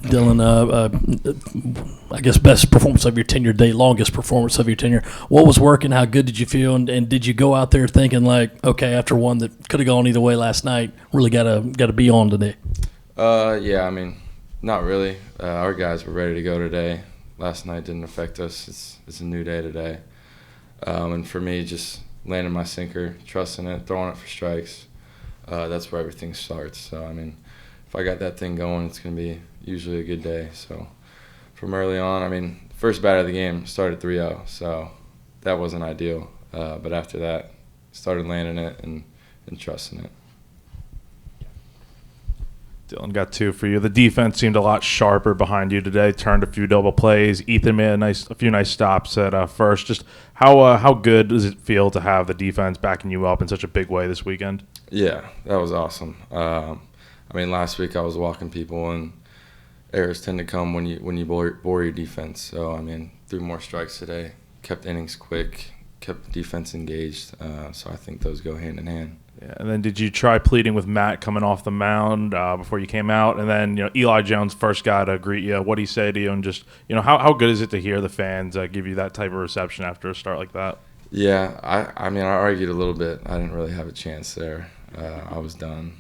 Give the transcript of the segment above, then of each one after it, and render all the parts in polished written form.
Dylan, I guess best performance of your tenure day, longest performance of your tenure. What was working? How good did you feel? And did you go out there thinking like, okay, after one that could have gone either way last night, really gotta be on today? Yeah, I mean, not really. Our guys were ready to go today. Last night didn't affect us. It's a new day today. And for me, just landing my sinker, trusting it, throwing it for strikes, that's where everything starts. So, I mean, if I got that thing going, it's going to be usually a good day. So from early on, I mean, first bat of the game started 3-0, so that wasn't ideal. But after that, started landing it and trusting it. Dylan, got two for you. The defense seemed a lot sharper behind you today. Turned a few double plays. Ethan made a few nice stops at first. Just how good does it feel to have the defense backing you up in such a big way this weekend? Yeah, that was awesome. I mean, last week I was walking people, and errors tend to come when you bore your defense. So I mean, threw more strikes today. Kept innings quick. Kept the defense engaged. So I think those go hand in hand. Yeah, and then did you try pleading with Matt coming off the mound before you came out? And then, Eli Jones first guy to greet you. What did he say to you? And just, how good is it to hear the fans give you that type of reception after a start like that? Yeah, I mean, I argued a little bit. I didn't really have a chance there. I was done.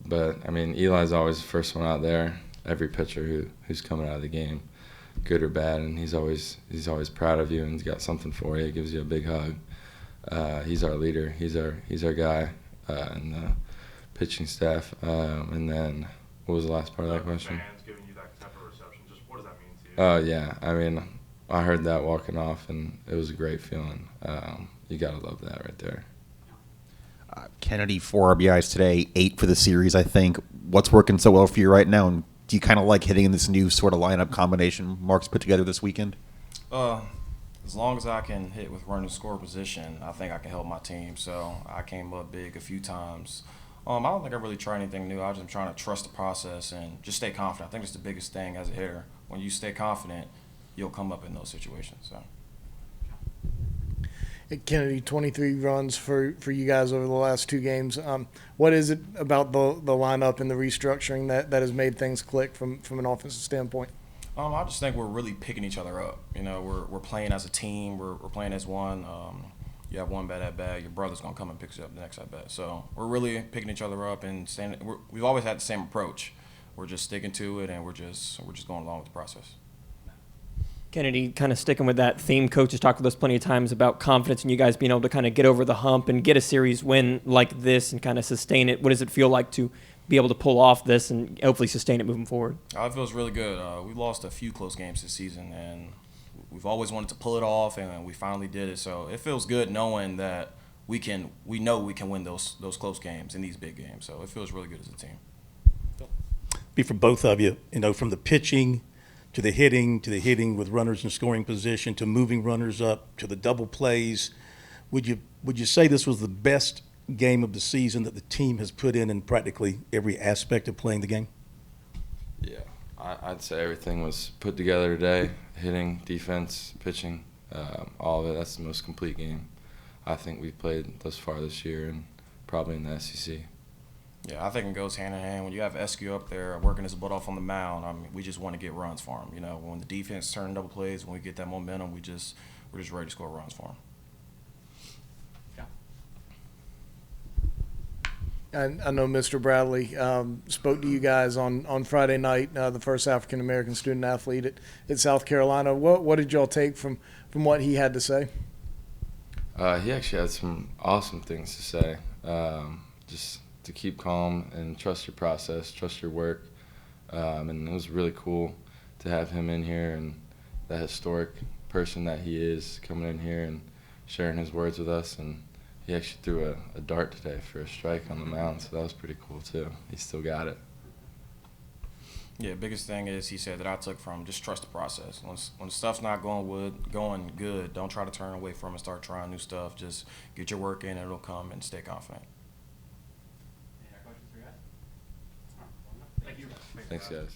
But, I mean, Eli's always the first one out there, every pitcher who's coming out of the game, good or bad, and he's always proud of you and he's got something for you. He gives you a big hug. He's our leader. He's our guy in the pitching staff. And then, what was the last part of that question? Fans giving you that type of reception. Just what does that mean to you? Yeah. I mean, I heard that walking off, and it was a great feeling. You gotta love that right there. Kennedy, 4 RBIs today, 8 for the series, I think. What's working so well for you right now? And do you kind of like hitting in this new sort of lineup combination Mark's put together this weekend? As long as I can hit with running score position, I think I can help my team. So I came up big a few times. I don't think I really tried anything new. I was just trying to trust the process and just stay confident. I think it's the biggest thing as a hitter. When you stay confident, you'll come up in those situations. So. Kennedy, 23 runs for you guys over the last 2 games. What is it about the lineup and the restructuring that has made things click from an offensive standpoint? I just think we're really picking each other up. We're playing as a team. We're playing as one. You have one bad at bat, your brother's gonna come and pick you up the next at bat. So we're really picking each other up and we've always had the same approach. We're just sticking to it, and we're just going along with the process. Kennedy, kind of sticking with that theme, coach has talked with us plenty of times about confidence and you guys being able to kind of get over the hump and get a series win like this and kind of sustain it. What does it feel like to be able to pull off this and hopefully sustain it moving forward? It feels really good. We lost a few close games this season, and we've always wanted to pull it off, and we finally did it. So it feels good knowing that we know we can win those close games and these big games. So it feels really good as a team. Be for both of you, from the pitching to the hitting with runners in scoring position, to moving runners up, to the double plays. Would you say this was the best game of the season that the team has put in practically every aspect of playing the game? Yeah, I'd say everything was put together today. Hitting, defense, pitching, all of it. That's the most complete game I think we've played thus far this year, and probably in the SEC. Yeah, I think it goes hand in hand. When you have Eskew up there working his butt off on the mound, I mean, we just want to get runs for him. When the defense turns double plays, when we get that momentum, we're just ready to score runs for him. I know Mr. Bradley spoke to you guys on Friday night, the first African-American student athlete at South Carolina. What did y'all take from what he had to say? He actually had some awesome things to say. Just to keep calm and trust your process, trust your work. And it was really cool to have him in here, and that historic person that he is coming in here and sharing his words with us. And he actually threw a dart today for a strike on the mound, so that was pretty cool too. He still got it. Yeah, biggest thing is he said that I took from just trust the process. When stuff's not going good, don't try to turn away from it. Start trying new stuff. Just get your work in, and it'll come, and stay confident. Thanks, guys.